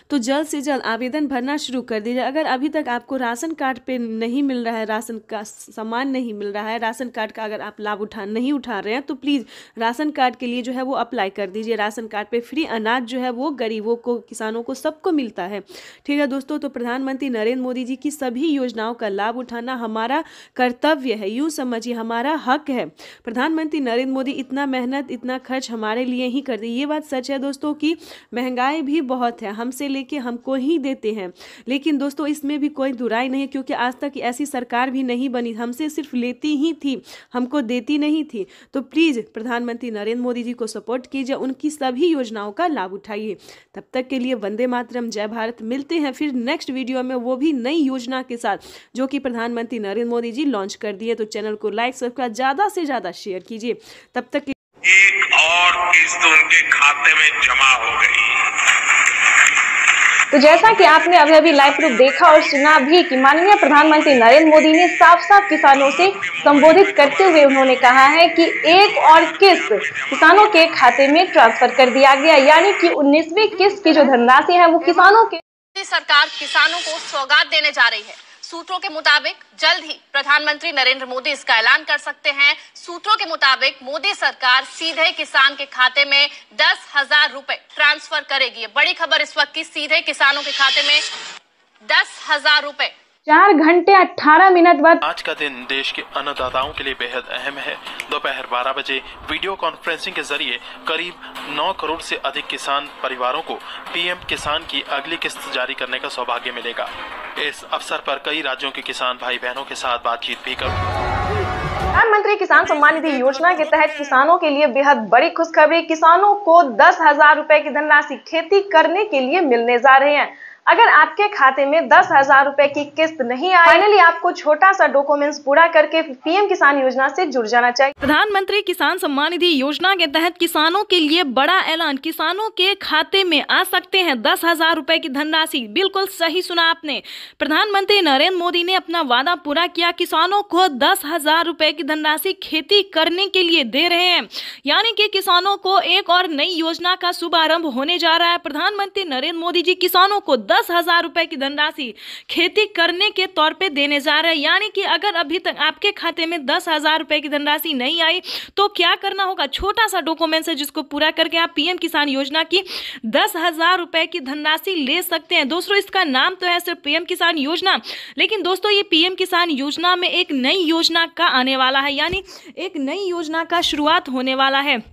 तो जल्द से जल्द आवेदन भरना शुरू कर दीजिए। अगर अभी तक आपको राशन कार्ड पे नहीं मिल रहा है, राशन का सामान नहीं मिल रहा है, राशन कार्ड का अगर आप लाभ नहीं उठा रहे हैं, तो प्लीज़ राशन कार्ड के लिए जो है वो अप्लाई कर दीजिए। राशन कार्ड पे फ्री अनाज जो है वो गरीबों को, किसानों को, सबको मिलता है। ठीक है दोस्तों, तो प्रधानमंत्री नरेंद्र मोदी जी की सभी योजनाओं का लाभ उठाना हमारा कर्तव्य है, यूँ समझिए हमारा हक है। प्रधानमंत्री नरेंद्र मोदी इतना मेहनत, इतना खर्च हमारे लिए ही करते। ये बात सच है दोस्तों कि महंगाई भी बहुत है, हमसे लेके हमको ही देते हैं। लेकिन दोस्तों इसमें भी कोई दुराई नहीं, क्योंकि आज तक ऐसी सरकार भी नहीं बनी, हमसे सिर्फ लेती ही थी, हमको देती नहीं थी। तो प्लीज़ प्रधानमंत्री नरेंद्र मोदी जी को सपोर्ट कीजिए, उनकी सभी योजनाओं का लाभ उठाइए। तब तक के लिए वंदे मातरम, जय भारत। मिलते हैं फिर नेक्स्ट वीडियो में, वो भी नई योजना के साथ जो कि प्रधानमंत्री नरेंद्र मोदी जी लॉन्च कर दिए। तो चैनल को लाइक सब्सक्राइब ज़्यादा से ज़्यादा शेयर कीजिए। तब तक एक और किस्त उनके खाते में जमा हो गई। तो जैसा कि आपने अभी लाइव प्रूफ देखा और सुना भी कि माननीय प्रधानमंत्री नरेंद्र मोदी ने साफ साफ किसानों से संबोधित करते हुए उन्होंने कहा है कि एक और किस्त किसानों के खाते में ट्रांसफर कर दिया गया, यानी कि 19वीं किस्त की जो धनराशि है वो किसानों के। सरकार किसानों को सौगात देने जा रही है। सूत्रों के मुताबिक जल्द ही प्रधानमंत्री नरेंद्र मोदी इसका ऐलान कर सकते हैं। सूत्रों के मुताबिक मोदी सरकार सीधे किसान के खाते में 10,000 रुपए ट्रांसफर करेगी। ये बड़ी खबर इस वक्त की, सीधे किसानों के खाते में 10,000 रुपए। 4 घंटे 18 मिनट बाद आज का दिन देश के अन्नदाताओं के लिए बेहद अहम है। दोपहर 12 बजे वीडियो कॉन्फ्रेंसिंग के जरिए करीब 9 करोड़ से अधिक किसान परिवारों को पीएम किसान की अगली किस्त जारी करने का सौभाग्य मिलेगा। इस अवसर पर कई राज्यों के किसान भाई बहनों के साथ बातचीत भी करूंगा। प्रधानमंत्री किसान सम्मान निधि योजना के तहत किसानों के लिए बेहद बड़ी खुशखबरी, किसानों को 10,000 रुपए की धनराशि खेती करने के लिए मिलने जा रहे हैं। अगर आपके खाते में 10,000 रुपए की किस्त नहीं आई, फाइनली आपको छोटा सा डॉक्यूमेंट्स पूरा करके पीएम किसान योजना से जुड़ जाना चाहिए। प्रधानमंत्री किसान सम्मान निधि योजना के तहत किसानों के लिए बड़ा ऐलान, किसानों के खाते में आ सकते हैं 10,000 रुपए की धनराशि। बिल्कुल सही सुना आपने, प्रधानमंत्री नरेंद्र मोदी ने अपना वादा पूरा किया, किसानों को 10,000 रुपए की धनराशि खेती करने के लिए दे रहे हैं, यानी कि किसानों को एक और नई योजना का शुभारंभ होने जा रहा है। प्रधानमंत्री नरेंद्र मोदी जी किसानों को 10,000 रुपए की धनराशि खेती करने के तौर पे देने जा रहे हैं। यानी कि अगर अभी तक आपके खाते में 10,000 रुपए की धनराशि नहीं आई तो क्या करना होगा, छोटा सा डॉक्यूमेंट है जिसको पूरा करके आप पीएम किसान योजना की 10,000 रुपए की धनराशि ले सकते हैं। दोस्तों इसका नाम तो है सिर्फ पीएम किसान योजना, लेकिन दोस्तों ये पीएम किसान योजना में एक नई योजना का आने वाला है, यानी एक नई योजना का शुरुआत होने वाला है।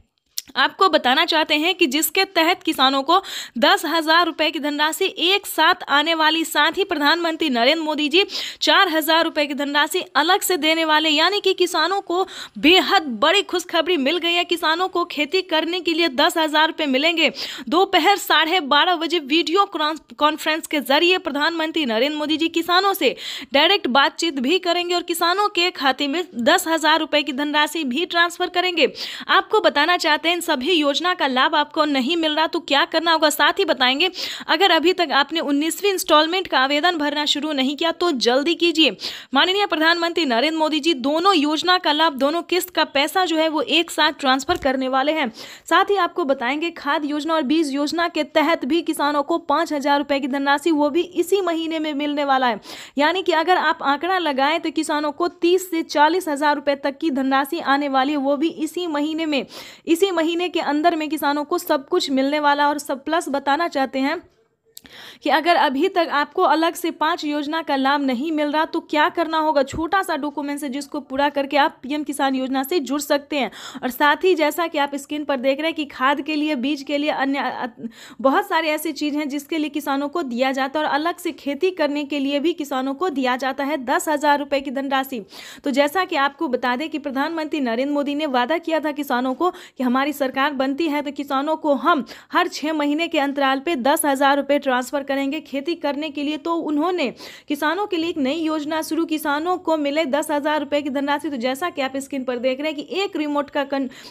आपको बताना चाहते हैं कि जिसके तहत किसानों को 10,000 रुपए की धनराशि एक साथ आने वाली, साथ ही प्रधानमंत्री नरेंद्र मोदी जी 4,000 रुपए की धनराशि अलग से देने वाले, यानी कि किसानों को बेहद बड़ी खुशखबरी मिल गई है। किसानों को खेती करने के लिए 10,000 रुपए मिलेंगे। दोपहर 12:30 बजे वीडियो कॉन्फ्रेंस के जरिए प्रधानमंत्री नरेंद्र मोदी जी किसानों से डायरेक्ट बातचीत भी करेंगे और किसानों के खाते में 10,000 रुपए की धनराशि भी ट्रांसफर करेंगे। आपको बताना चाहते हैं इन सभी योजना का लाभ आपको नहीं मिल रहा तो क्या करना होगा, साथ ही बताएंगे अगर अभी तक आपने 19वीं इंस्टॉलमेंट का आवेदन भरना शुरू नहीं किया तो जल्दी कीजिए। माननीय प्रधानमंत्री नरेंद्र मोदी जी दोनों योजना का लाभ, दोनों किस्त का पैसा जो है वो एक साथ ट्रांसफर करने वाले हैं। साथ ही आपको बताएंगे खाद योजना और बीज योजना के तहत भी किसानों को 5,000 रुपए की धनराशि वो भी इसी महीने में मिलने वाला है। यानी कि अगर आप आंकड़ा लगाएं तो किसानों को 30 से 40,000 रुपए तक की धनराशि आने वाली है, वो भी इसी महीने में। इसी महीने के अंदर में किसानों को सब कुछ मिलने वाला। और सब प्लस बताना चाहते हैं कि अगर अभी तक आपको अलग से 5 योजना का लाभ नहीं मिल रहा तो क्या करना होगा, छोटा सा डॉक्यूमेंट है जिसको पूरा करके आप पीएम किसान योजना से जुड़ सकते हैं। और साथ ही जैसा कि आप स्क्रीन पर देख रहे हैं कि खाद के लिए, बीज के लिए, अन्य बहुत सारी ऐसी चीज़ हैं जिसके लिए किसानों को दिया जाता है और अलग से खेती करने के लिए भी किसानों को दिया जाता है 10,000 रुपए की धनराशि। तो जैसा कि आपको बता दें कि प्रधानमंत्री नरेंद्र मोदी ने वादा किया था किसानों को कि हमारी सरकार बनती है तो किसानों को हम हर 6 महीने के अंतराल पे 10,000 रुपए ट्रांसफर करेंगे खेती करने के लिए। तो उन्होंने किसानों के लिए एक नई योजना शुरू, किसानों को मिले 10,000 रुपए की धनराशि। तो जैसा कि आप स्क्रीन पर देख रहे हैं कि एक रिमोट का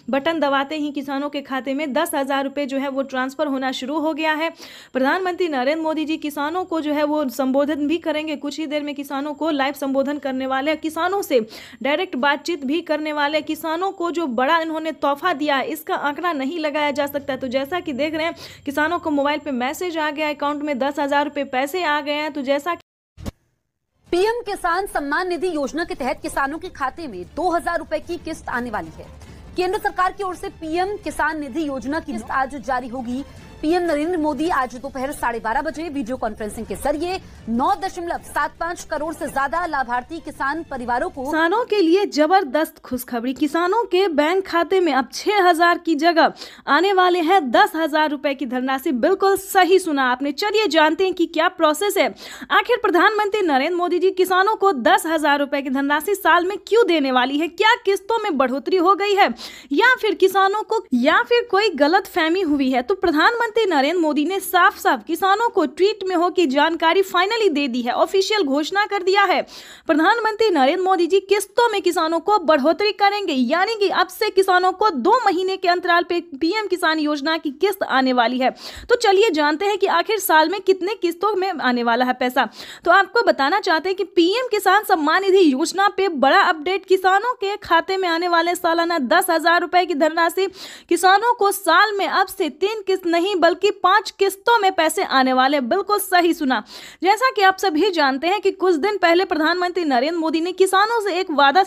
बटन दबाते ही किसानों के खाते में 10,000 रुपए जो है वो ट्रांसफर होना शुरू हो गया है। प्रधानमंत्री नरेंद्र मोदी जी किसानों को जो है वो संबोधन भी करेंगे, कुछ ही देर में किसानों को लाइव संबोधन करने वाले, किसानों से डायरेक्ट बातचीत भी करने वाले। किसानों को जो बड़ा इन्होंने तोहफा दिया है इसका आंकड़ा नहीं लगाया जा सकता। तो जैसा कि देख रहे हैं किसानों को मोबाइल पे मैसेज आ गया, अकाउंट में 10,000 रुपए पैसे आ गए हैं। तो जैसा पीएम किसान सम्मान निधि योजना के तहत किसानों के खाते में 2,000 रुपए की किस्त आने वाली है। केंद्र सरकार की ओर से पीएम किसान निधि योजना की किस्त आज जारी होगी। पीएम नरेंद्र मोदी आज दोपहर 12:30 बजे वीडियो कॉन्फ्रेंसिंग के जरिए 9.75 करोड़ से ज्यादा लाभार्थी किसान परिवारों को किसानों के लिए जबरदस्त खुशखबरी। किसानों के बैंक खाते में अब 6,000 की जगह आने वाले हैं 10,000 रुपए की धनराशि। बिल्कुल सही सुना आपने। चलिए जानते हैं कि क्या प्रोसेस है। आखिर प्रधानमंत्री नरेंद्र मोदी जी किसानों को 10,000 रुपए की धनराशि साल में क्यों देने वाली है? क्या किस्तों में बढ़ोतरी हो गई है या फिर किसानों को कोई गलत फहमी हुई है? तो प्रधानमंत्री नरेंद्र मोदी ने साफ साफ किसानों को ट्वीट में हो की जानकारी फाइनली दे दी है, ऑफिशियल घोषणा कर दिया है। प्रधानमंत्री नरेंद्र मोदी जी किस्तों में किसानों को बढ़ोतरी करेंगे, यानी कि अब से किसानों को 2 महीने के अंतराल पे पीएम किसान योजना की किस्त आने वाली है। तो चलिए जानते हैं कि आखिर साल में कितने किस्तों में आने वाला है पैसा। तो आपको बताना चाहते हैं कि पीएम किसान सम्मान निधि योजना पे बड़ा अपडेट। किसानों के खाते में आने वाले सालाना 10,000 रुपए की धनराशि। किसानों को साल में अब से 3 किस्त नहीं बल्कि 5 किस्तों में पैसे आने वाले। बिल्कुल सही सुना। जैसा कि आप सभी जानते हैं कि कुछ दिन पहले प्रधानमंत्री नरेंद्र मोदी ने किसानों से एक वादा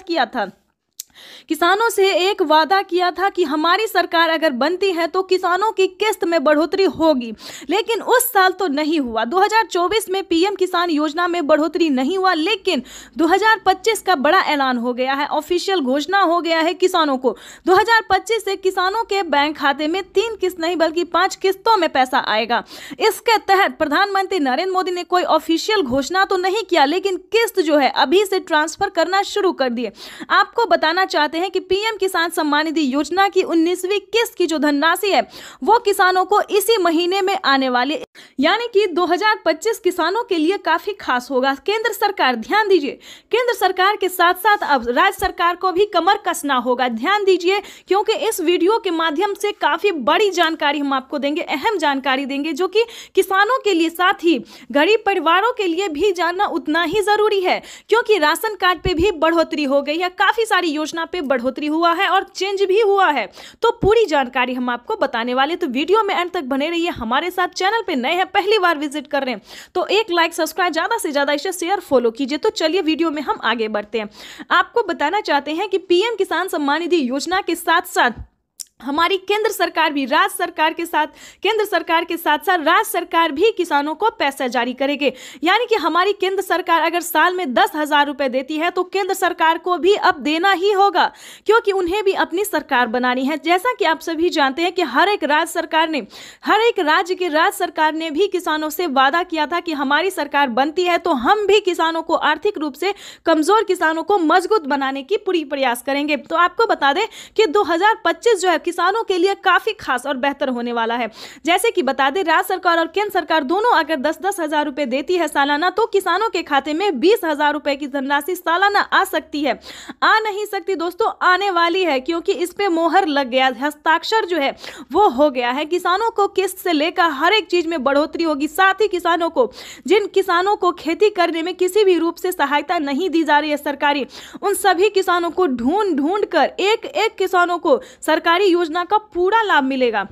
किया था कि हमारी सरकार अगर बनती है तो किसानों की किस्त में बढ़ोतरी होगी, लेकिन उस साल तो नहीं हुआ। 2024 में पीएम किसान योजना में बढ़ोतरी नहीं हुआ, लेकिन 2025 का बड़ा ऐलान हो गया है, ऑफिशियल घोषणा हो गया है किसानों को। 2025 से किसानों के बैंक खाते में 3 किस्त नहीं बल्कि 5 किस्तों में पैसा आएगा। इसके तहत प्रधानमंत्री नरेंद्र मोदी ने कोई ऑफिशियल घोषणा तो नहीं किया, लेकिन किस्त जो है अभी से ट्रांसफर करना शुरू कर दिए। आपको बताना चाहते हैं कि पीएम किसान सम्मान निधि योजना की 19वीं किस्त की जो धनराशि है वो किसानों को इसी महीने में आने वाली, यानी कि 2025 किसानों के लिए काफी खास होगा। केंद्र सरकार, ध्यान दीजिए, केंद्र सरकार के साथ साथ अब राज्य सरकार को भी कमर कसना होगा। ध्यान दीजिए, क्योंकि इस वीडियो के माध्यम से काफी बड़ी जानकारी हम आपको देंगे, अहम जानकारी देंगे, जो कि किसानों के लिए साथ ही गरीब परिवारों के लिए भी जानना उतना ही जरूरी है, क्योंकि राशन कार्ड पे भी बढ़ोतरी हो गई है, काफी सारी योजना पे बढ़ोतरी हुआ है और चेंज भी हुआ है। तो पूरी जानकारी हम आपको बताने वाले, तो वीडियो में अंत तक बने रहिए हमारे साथ। चैनल पे नए हैं, पहली बार विजिट कर रहे हैं तो एक लाइक, सब्सक्राइब, ज्यादा से ज्यादा इसे शेयर, फॉलो कीजिए। तो चलिए वीडियो में हम आगे बढ़ते हैं। आपको बताना चाहते हैं कि पीएम किसान सम्मान निधि योजना के साथ साथ हमारी केंद्र सरकार भी राज्य सरकार के साथ राज्य सरकार भी किसानों को पैसा जारी करेगी। यानी कि हमारी केंद्र सरकार अगर साल में 10,000 रुपए देती है तो केंद्र सरकार को भी अब देना ही होगा, क्योंकि उन्हें भी अपनी सरकार बनानी है। जैसा कि आप सभी जानते हैं कि हर एक राज्य सरकार ने भी किसानों से वादा किया था कि हमारी सरकार बनती है तो हम भी किसानों को, आर्थिक रूप से कमजोर किसानों को मजबूत बनाने की पूरी प्रयास करेंगे। तो आपको बता दें कि 2025 जो है किसानों के लिए काफी खास और बेहतर होने वाला है। जैसे कि बता दें, राज्य सरकार और केंद्र सरकार दोनों अगर 10-10 हजार रुपए देती है सालाना, तो किसानों के खाते में 20,000 रुपए की धनराशि सालाना आ सकती है। आ नहीं सकती दोस्तों, आने वाली है, क्योंकि इस पे मोहर लग गया, हस्ताक्षर जो है वो हो गया है। किसानों को किस्त से लेकर हर एक चीज में बढ़ोतरी होगी। साथ ही किसानों को, जिन किसानों को खेती करने में किसी भी रूप से सहायता नहीं दी जा रही है सरकारी, उन सभी किसानों को ढूंढ कर एक किसानों को सरकारी योजना का पूरा लाभ मिलेगा।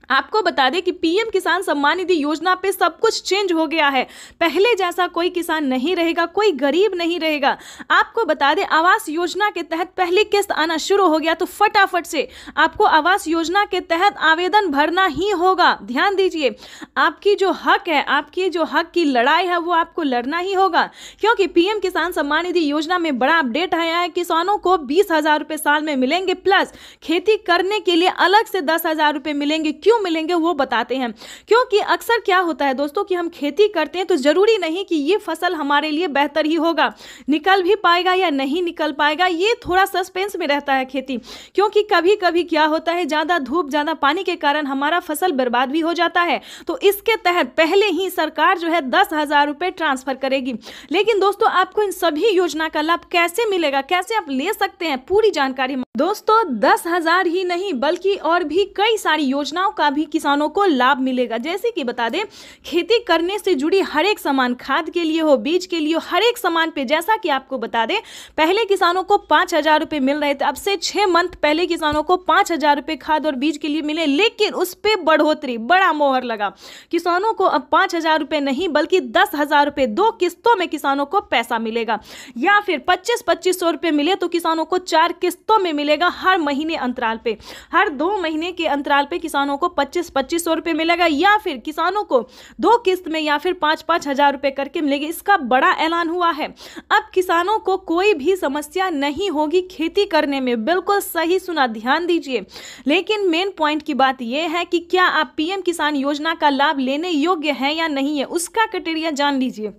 आपको बता दें कि पीएम किसान सम्मान निधि योजना पे सब कुछ चेंज हो गया है। पहले जैसा कोई किसान नहीं रहेगा, कोई गरीब नहीं रहेगा। आपको बता दें, आवास योजना के तहत पहली किस्त आना शुरू हो गया, तो फटाफट से आपको आवास योजना के तहत आवेदन भरना ही होगा। ध्यान दीजिए, आपकी जो हक है, आपकी जो हक की लड़ाई है वो आपको लड़ना ही होगा, क्योंकि पीएम किसान सम्मान निधि योजना में बड़ा अपडेट आया है। किसानों को 20,000 रुपए साल में मिलेंगे, प्लस खेती करने के लिए अलग से 10,000 रुपए मिलेंगे। क्यों मिलेंगे वो बताते हैं, क्योंकि अक्सर क्या होता है दोस्तों कि हम खेती करते हैं तो जरूरी नहीं कि ये फसल हमारे लिए बेहतर ही होगा, निकल भी पाएगा या नहीं निकल पाएगा, ये थोड़ा सस्पेंस में रहता है खेती। क्योंकि कभी कभी क्या होता है, ज्यादा धूप, ज्यादा पानी के कारण हमारा फसल बर्बाद भी हो जाता है। तो इसके तहत पहले ही सरकार जो है 10,000 रुपए ट्रांसफर करेगी। लेकिन दोस्तों, आपको इन सभी योजना का लाभ कैसे मिलेगा, कैसे आप ले सकते हैं, पूरी जानकारी दोस्तों 10,000 ही नहीं बल्कि और भी कई सारी योजनाओं का भी किसानों को लाभ मिलेगा। जैसे कि बता दें, खेती करने से जुड़ी हर एक सामान, खाद के लिए हो, बीज के लिए हो, हर एक सामान पे, जैसा कि आपको बता दें, पहले किसानों को 5,000 रुपए मिल रहे थे। अब से 6 मंथ पहले किसानों को 5,000 रुपए खाद और बीज के लिए मिले, लेकिन उस पे बढ़ोतरी, बड़ा मोहर लगा। किसानों को अब 5,000 रुपए नहीं बल्कि 10,000 रुपए 2 किस्तों में किसानों को पैसा मिलेगा, या फिर 2500 रुपए मिले तो किसानों को 4 किस्तों में मिलेगा। हर महीने अंतराल पे, हर 2 महीने के अंतराल पे किसानों को को 2500 रुपये मिलेगा या फिर किसानों को 2 किस्त में या फिर 5-5 हजार रुपये करके मिलेगी। इसका बड़ा ऐलान हुआ है। अब किसानों को कोई भी समस्या नहीं होगी खेती करने में। बिल्कुल सही सुना, ध्यान दीजिए। लेकिन मेन पॉइंट की बात यह है कि क्या आप पीएम किसान योजना का लाभ लेने योग्य हैं या नहीं है, उसका क्राइटेरिया जान लीजिए।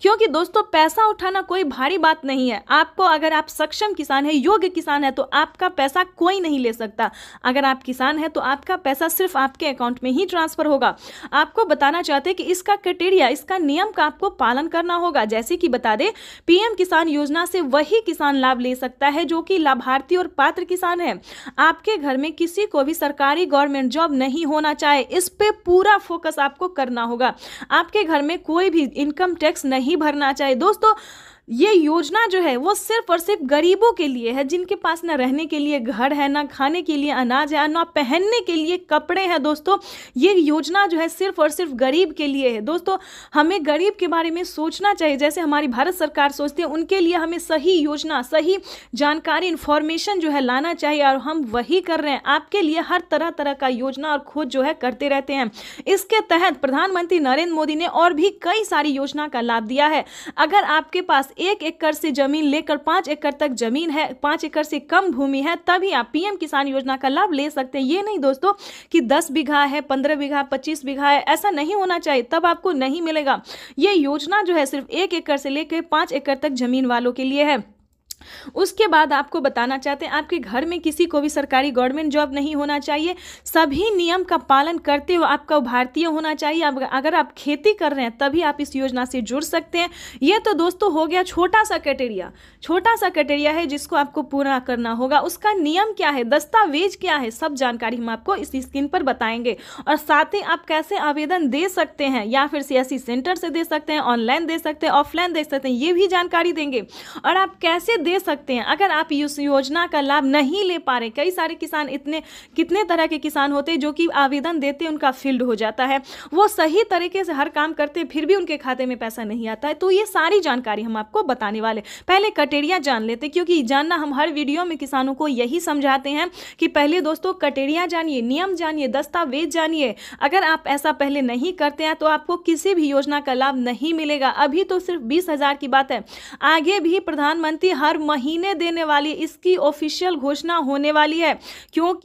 क्योंकि दोस्तों पैसा उठाना कोई भारी बात नहीं है। आपको अगर आप सक्षम किसान है, योग्य किसान है, तो आपका पैसा कोई नहीं ले सकता। अगर आप किसान है तो आपका पैसा सिर्फ आपके अकाउंट में ही ट्रांसफर होगा। आपको बताना चाहते हैं कि इसका क्राइटेरिया, इसका नियम का आपको पालन करना होगा। जैसे कि बता दें, पीएम किसान योजना से वही किसान लाभ ले सकता है जो कि लाभार्थी और पात्र किसान है। आपके घर में किसी को भी सरकारी गवर्नमेंट जॉब नहीं होना चाहे, इस पे पूरा फोकस आपको करना होगा। आपके घर में कोई भी इनकम टैक्स नहीं भरना चाहिए। दोस्तों ये योजना जो है वो सिर्फ और सिर्फ गरीबों के लिए है, जिनके पास ना रहने के लिए घर है, ना खाने के लिए अनाज है, ना पहनने के लिए कपड़े हैं। दोस्तों ये योजना जो है सिर्फ और सिर्फ गरीब के लिए है। दोस्तों हमें गरीब के बारे में सोचना चाहिए, जैसे हमारी भारत सरकार सोचती है। उनके लिए हमें सही योजना, सही जानकारी, इन्फॉर्मेशन जो है लाना चाहिए, और हम वही कर रहे हैं। आपके लिए हर तरह तरह का योजना और खोज जो है करते रहते हैं। इसके तहत प्रधानमंत्री नरेंद्र मोदी ने और भी कई सारी योजना का लाभ दिया है। अगर आपके पास 1 एकड़ से जमीन लेकर 5 एकड़ तक जमीन है, 5 एकड़ से कम भूमि है, तभी आप पीएम किसान योजना का लाभ ले सकते हैं। ये नहीं दोस्तों कि 10 बीघा है, 15 बीघा, 25 बीघा है, ऐसा नहीं होना चाहिए, तब आपको नहीं मिलेगा। ये योजना जो है सिर्फ 1 एकड़ से लेकर 5 एकड़ तक जमीन वालों के लिए है। उसके बाद आपको बताना चाहते हैं, आपके घर में किसी को भी सरकारी गवर्नमेंट जॉब नहीं होना चाहिए। सभी नियम का पालन करते हुए आपका भारतीय होना चाहिए। अगर आप खेती कर रहे हैं तभी आप इस योजना से जुड़ सकते हैं। ये तो दोस्तों हो गया छोटा सा क्राइटेरिया है जिसको आपको पूरा करना होगा। उसका नियम क्या है, दस्तावेज क्या है, सब जानकारी हम आपको इस स्क्रीन पर बताएंगे। और साथ ही आप कैसे आवेदन दे सकते हैं, या फिर सीएससी सेंटर से दे सकते हैं, ऑनलाइन दे सकते हैं, ऑफलाइन दे सकते हैं, ये भी जानकारी देंगे। और आप कैसे दे सकते हैं अगर आप इस योजना का लाभ नहीं ले पा रहे। कई सारे किसान, कितने तरह के किसान होते हैं जो कि आवेदन देते हैं, उनका फील्ड हो जाता है, वो सही तरीके से हर काम करते हैं, फिर भी उनके खाते में पैसा नहीं आता है। तो ये सारी जानकारी हम आपको बताने वाले। पहले क्राइटेरिया जान लेते, क्योंकि जानना हम हर वीडियो में किसानों को यही समझाते हैं कि पहले दोस्तों क्राइटेरिया जानिए, नियम जानिए, दस्तावेज जानिए। अगर आप ऐसा पहले नहीं करते हैं तो आपको किसी भी योजना का लाभ नहीं मिलेगा। अभी तो सिर्फ 20,000 की बात है, आगे भी प्रधानमंत्री हर महीने देने वाली, इसकी ऑफिशियल घोषणा होने वाली है। क्योंकि